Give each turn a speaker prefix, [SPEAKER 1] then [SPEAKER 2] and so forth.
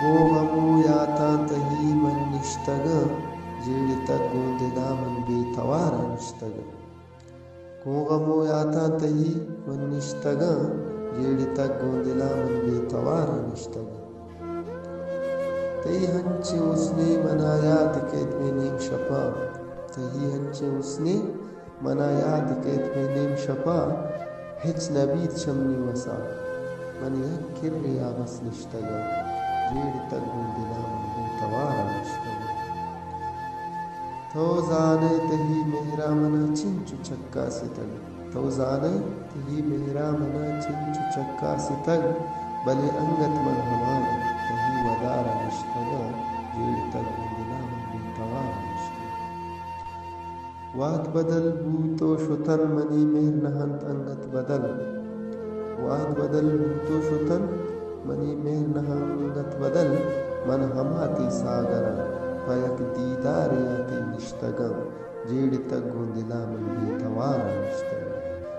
[SPEAKER 1] گوغمو یاتا تہی من نشتگ جیڑ تک گوندلا من بے توارا نشتگ گوغمو یاتا تہی من نشتگ جیڑ تک گوندلا من بے توارا نشتگ تہی ہنچے اس نے منا یاد کیت میں نیم شپا تہی ہنچے اس نے منا یاد کیت میں نیم شپا ہچ نبید شمنی وسا من یک کر ریا بس نشتگا جیڑ تک گوندلا من بے توارا نشتگا تو زانے تہی مہرا منا چنچو چکا ستگ تو زانے تہی مہرا منا چنچو چکا ستگ بلے انگت من ہمانا تہی ودارا نشتگا جیڑ تک گوندلا من بے توارا نشتگا وات بدل بوتو شتن منی مہر نہنت انگت بدل وات بدل بوتو شتن منی مہر نہنگت بدل من ہماتی ساگرا پیک دیدار یاتی نشتگا جیڑ تک گوندلا من بے توارا نشتگا